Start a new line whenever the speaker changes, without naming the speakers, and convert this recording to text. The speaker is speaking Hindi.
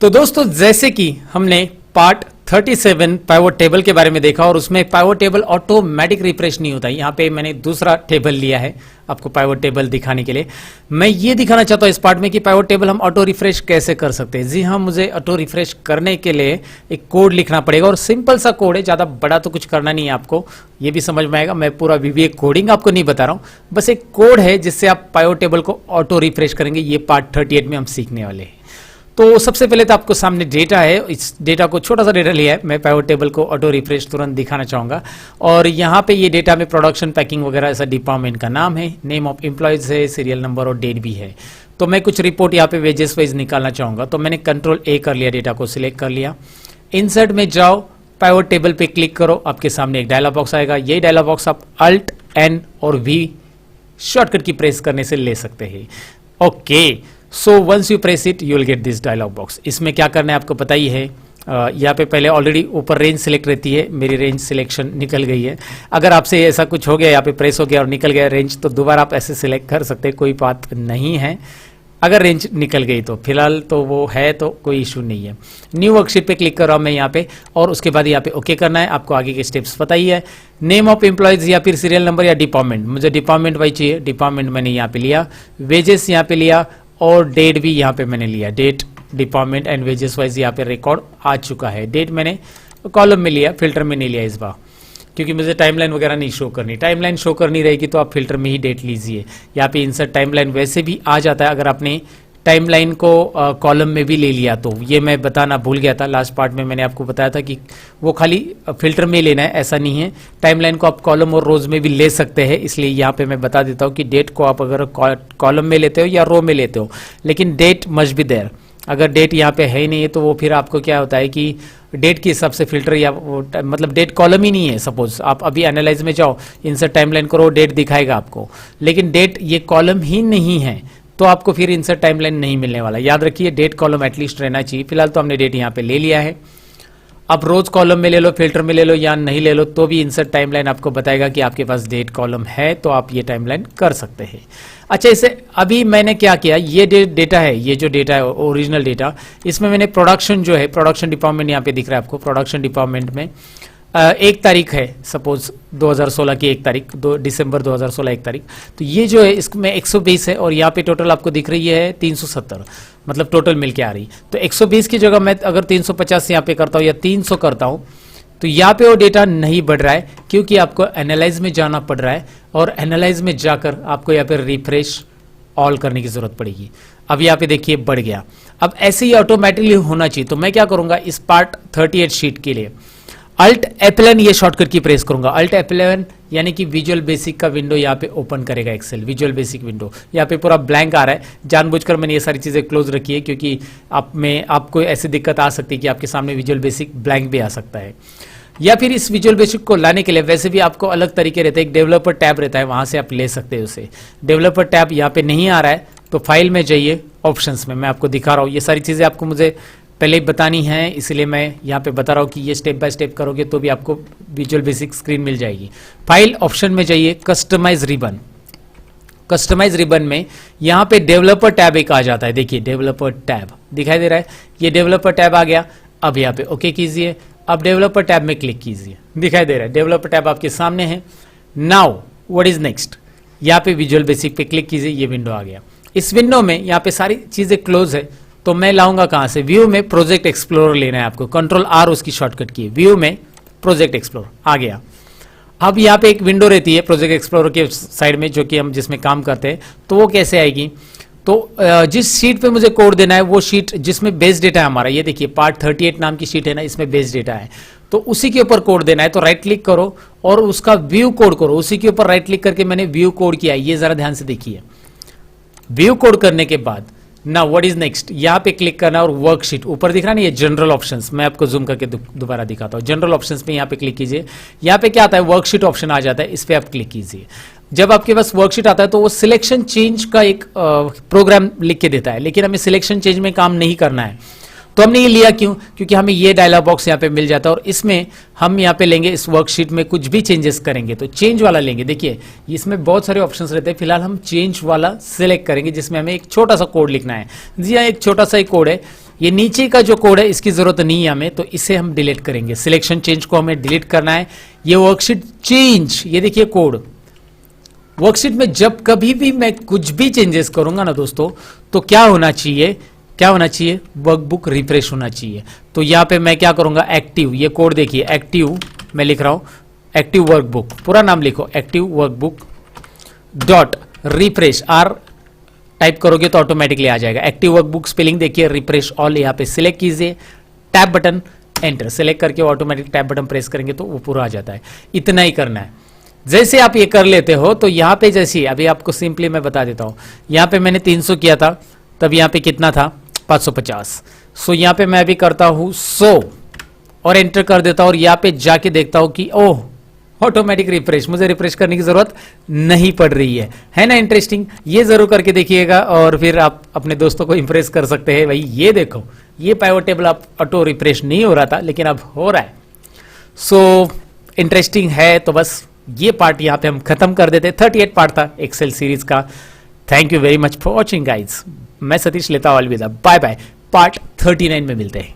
तो दोस्तों जैसे कि हमने पार्ट 37 पाइवट टेबल के बारे में देखा और उसमें पाइवट टेबल ऑटोमेटिक रिफ्रेश नहीं होता। यहाँ पे मैंने दूसरा टेबल लिया है आपको पाइवट टेबल दिखाने के लिए। मैं ये दिखाना चाहता हूँ इस पार्ट में कि पाइवट टेबल हम ऑटो रिफ्रेश कैसे कर सकते हैं। जी हाँ, मुझे ऑटो रिफ्रेश करने के लिए एक कोड लिखना पड़ेगा और सिंपल सा कोड है, ज़्यादा बड़ा तो कुछ करना नहीं है आपको, ये भी समझ में आएगा। मैं पूरा VBA कोडिंग आपको नहीं बता रहा हूँ, बस एक कोड है जिससे आप पाइवट टेबल को ऑटो रिफ्रेश करेंगे। ये पार्ट 38 में हम सीखने वाले हैं। तो सबसे पहले तो आपको सामने डेटा है, इस डेटा को छोटा सा डेटा लिया है, मैं पाइवट टेबल को ऑटो रिफ्रेश तुरंत दिखाना चाहूँगा। और यहाँ पे ये डेटा में प्रोडक्शन पैकिंग वगैरह ऐसा डिपार्टमेंट का नाम है, नेम ऑफ एम्प्लॉयज़ है, सीरियल नंबर और डेट भी है। तो मैं कुछ रिपोर्ट यहाँ पे वेजेस वाइज निकालना चाहूँगा, तो मैंने Ctrl+A कर लिया, डेटा को सिलेक्ट कर लिया। इंसर्ट में जाओ, पाइवट टेबल पे क्लिक करो, आपके सामने एक डायलॉग बॉक्स आएगा। ये डायलॉग बॉक्स आप Alt+N और V शॉर्टकट की प्रेस करने से ले सकते हैं। Okay, so once you press it you will get this dialog box. इसमें क्या करना है आपको पता ही है। यहाँ पे पहले ऑलरेडी ऊपर रेंज सिलेक्ट रहती है, मेरी रेंज सिलेक्शन निकल गई है। अगर आपसे ऐसा कुछ हो गया, यहाँ पे प्रेस हो गया और निकल गया रेंज, तो दोबारा आप ऐसे सिलेक्ट कर सकते हैं, कोई बात नहीं है। अगर रेंज निकल गई तो फिलहाल तो वो है, तो कोई इशू नहीं है। न्यू वर्कशीट पे क्लिक कर रहा हूँ मैं यहाँ पे, और उसके बाद यहाँ पे ओके करना है। आपको आगे के स्टेप्स पता ही है। नेम ऑफ एम्प्लॉयज या फिर सीरियल नंबर या डिपार्टमेंट, मुझे डिपार्टमेंट वाइज चाहिए, डिपार्टमेंट मैंने यहाँ पे लिया। वेजेस यहाँ पे लिया और डेट भी यहाँ पे मैंने लिया। Date, department and wages wise यहाँ पे रिकॉर्ड आ चुका है। डेट मैंने कॉलम में लिया, फिल्टर में नहीं लिया इस बार, क्योंकि मुझे टाइमलाइन वगैरह नहीं शो करनी। टाइमलाइन शो करनी रहेगी तो आप फिल्टर में ही डेट लीजिए। यहाँ पे इंसर्ट टाइमलाइन वैसे भी आ जाता है अगर आपने टाइमलाइन को कॉलम में भी ले लिया तो। ये मैं बताना भूल गया था, लास्ट पार्ट में मैंने आपको बताया था कि वो खाली फिल्टर में लेना है, ऐसा नहीं है। टाइमलाइन को आप कॉलम और रोज में भी ले सकते हैं, इसलिए यहाँ पे मैं बता देता हूँ कि डेट को आप अगर कॉलम में लेते हो या रो में लेते हो, लेकिन डेट मस्ट बी देयर। अगर डेट यहाँ पे है ही नहीं है तो वो फिर आपको क्या होता है कि डेट के हिसाब से फिल्टर या मतलब डेट कॉलम ही नहीं है। सपोज आप अभी एनालाइज में जाओ, इंसर्ट टाइमलाइन करो, डेट दिखाएगा आपको, लेकिन डेट ये कॉलम ही नहीं है, तो आपको फिर इंसर्ट टाइमलाइन नहीं मिलने वाला। याद रखिए डेट कॉलम एटलीस्ट रहना चाहिए। फिलहाल तो हमने डेट यहाँ पे ले लिया है। अब रोज कॉलम में ले लो, फिल्टर में ले लो या नहीं ले लो, तो भी इंसर्ट टाइमलाइन आपको बताएगा कि आपके पास डेट कॉलम है, तो आप ये टाइमलाइन कर सकते हैं। अच्छा, इसे अभी मैंने क्या किया, ये डेटा है, ये जो डेटा है ओरिजिनल डेटा, इसमें मैंने प्रोडक्शन जो है, प्रोडक्शन डिपार्टमेंट यहाँ पे दिख रहा है आपको। प्रोडक्शन डिपार्टमेंट में 1 तारीख है, सपोज 2016 की 1 तारीख, 2 दिसंबर 2016 1 तारीख, तो ये जो है इसमें 120 है और यहाँ पे टोटल आपको दिख रही है 370, मतलब टोटल मिलके आ रही। तो 120 की जगह मैं अगर 350 यहाँ पे करता हूँ या 300 करता हूँ, तो यहाँ पे वो डेटा नहीं बढ़ रहा है, क्योंकि आपको एनालाइज में जाना पड़ रहा है और एनालाइज में जाकर आपको यहाँ पे रिफ्रेश ऑल करने की जरूरत पड़ेगी। अब यहाँ पे देखिए बढ़ गया। अब ऐसे ही ऑटोमेटिकली होना चाहिए, तो मैं क्या करूँगा इस पार्ट 38 शीट के लिए Alt+F11 ये शॉर्टकट की प्रेस करूंगा। Alt+F11 यानी कि विजुअल बेसिक का विंडो यहाँ पे ओपन करेगा, एक्सेल विजुअल बेसिक विंडो। यहाँ पे पूरा ब्लैंक आ रहा है, जानबूझकर मैंने ये सारी चीज़ें क्लोज रखी है, क्योंकि आपको ऐसी दिक्कत आ सकती है कि आपके सामने विजुअल बेसिक ब्लैंक भी आ सकता है। या फिर इस विजुअल बेसिक को लाने के लिए वैसे भी आपको अलग तरीके रहते हैं, एक डेवलपर टैब रहता है, वहाँ से आप ले सकते हैं उसे। डेवलपर टैब यहाँ पे नहीं आ रहा है तो फाइल में जाइए, ऑप्शंस में मैं आपको दिखा रहा हूँ। ये सारी चीज़ें आपको मुझे पहले ही बतानी है, इसलिए मैं यहाँ पे बता रहा हूँ कि ये स्टेप बाय स्टेप करोगे तो भी आपको विजुअल बेसिक स्क्रीन मिल जाएगी। फाइल ऑप्शन में जाइए, कस्टमाइज रिबन। कस्टमाइज रिबन में यहाँ पे डेवलपर टैब एक आ जाता है, देखिए डेवलपर टैब दिखाई दे रहा है, ये डेवलपर टैब आ गया। अब यहाँ पे ओके कीजिए, अब डेवलपर टैब में क्लिक कीजिए, दिखाई दे रहा है डेवलपर टैब आपके सामने है। नाउ व्हाट इज नेक्स्ट, यहाँ पे विजुअल बेसिक पे क्लिक कीजिए, ये विंडो आ गया। इस विंडो में यहाँ पे सारी चीजें क्लोज है, तो मैं लाऊंगा कहां से, व्यू में प्रोजेक्ट एक्सप्लोरर लेना है आपको, Ctrl+R उसकी शॉर्टकट की, व्यू में प्रोजेक्ट एक्सप्लोरर आ गया। अब यहाँ पे एक विंडो रहती है प्रोजेक्ट एक्सप्लोरर के साइड में, जो कि हम जिसमें काम करते हैं, तो वो कैसे आएगी, तो जिस शीट पे मुझे कोड देना है वो शीट जिसमें बेस डेटा है हमारा, ये देखिए पार्ट 38 नाम की शीट है ना, इसमें बेस डेटा है, तो उसी के ऊपर कोड देना है। तो राइट क्लिक करो और उसका व्यू कोड करो, उसी के ऊपर राइट क्लिक करके मैंने व्यू कोड किया है, ये जरा ध्यान से देखिए। व्यू कोड करने के बाद ना व्हाट इज नेक्स्ट, यहाँ पे क्लिक करना और वर्कशीट ऊपर दिख रहा है ना, ये जनरल ऑप्शंस, मैं आपको जूम करके दोबारा दिखाता हूँ। जनरल ऑप्शंस पे यहाँ पे क्लिक कीजिए, यहाँ पे क्या आता है वर्कशीट ऑप्शन आ जाता है, इस पे आप क्लिक कीजिए। जब आपके पास वर्कशीट आता है तो वो सिलेक्शन चेंज का एक प्रोग्राम लिख के देता है, लेकिन हमें सिलेक्शन चेंज में काम नहीं करना है। तो हमने ये लिया क्यों, क्योंकि हमें ये डायलॉग बॉक्स यहाँ पे मिल जाता है और इसमें हम यहाँ पे लेंगे, इस वर्कशीट में कुछ भी चेंजेस करेंगे तो चेंज वाला लेंगे। देखिए इसमें बहुत सारे ऑप्शंस रहते हैं, फिलहाल हम चेंज वाला सिलेक्ट करेंगे जिसमें हमें एक छोटा सा कोड लिखना है। जी हाँ, एक छोटा सा ही कोड है, ये नीचे का जो कोड है इसकी जरूरत नहीं है हमें, तो इसे हम डिलीट करेंगे। सिलेक्शन चेंज को हमें डिलीट करना है। ये वर्कशीट चेंज, ये देखिए कोड, वर्कशीट में जब कभी भी मैं कुछ भी चेंजेस करूंगा ना दोस्तों, तो क्या होना चाहिए, क्या होना चाहिए, वर्कबुक रिफ्रेश होना चाहिए। तो यहां पे मैं क्या करूंगा, एक्टिव, ये कोड देखिए, एक्टिव मैं लिख रहा हूं, एक्टिव वर्कबुक, पूरा नाम लिखो, active workbook dot refresh, or type करोगे तो ऑटोमेटिकली आ जाएगा। एक्टिव वर्कबुक स्पेलिंग देखिए, रिफ्रेश ऑल, यहां पे सिलेक्ट कीजिए, टैब बटन, एंटर, सिलेक्ट करके ऑटोमेटिक टैब बटन प्रेस करेंगे तो वो पूरा आ जाता है। इतना ही करना है। जैसे आप ये कर लेते हो तो यहां पे जैसे अभी आपको सिंपली मैं बता देता हूं, यहां पे मैंने 300 किया था, तब यहां पे कितना था, 550। सो यहां पे मैं अभी करता हूं 100 और एंटर कर देता हूं, और यहां पे जाके देखता हूं कि ओह ऑटोमेटिक रिफ्रेश, मुझे रिफ्रेश करने की जरूरत नहीं पड़ रही है ना। इंटरेस्टिंग, ये जरूर करके देखिएगा और फिर आप अपने दोस्तों को इंप्रेस कर सकते हैं। भाई ये देखो, ये पाइवट टेबल आप ऑटो रिफ्रेश नहीं हो रहा था लेकिन अब हो रहा है। सो इंटरेस्टिंग है। तो बस ये पार्ट यहां पे हम खत्म कर देते। 38 पार्ट था एक्सेल सीरीज का। Thank you very much for watching guys. मैं सतीश लेता हूं अलविदा, बाय बाय। पार्ट 39 में मिलते हैं।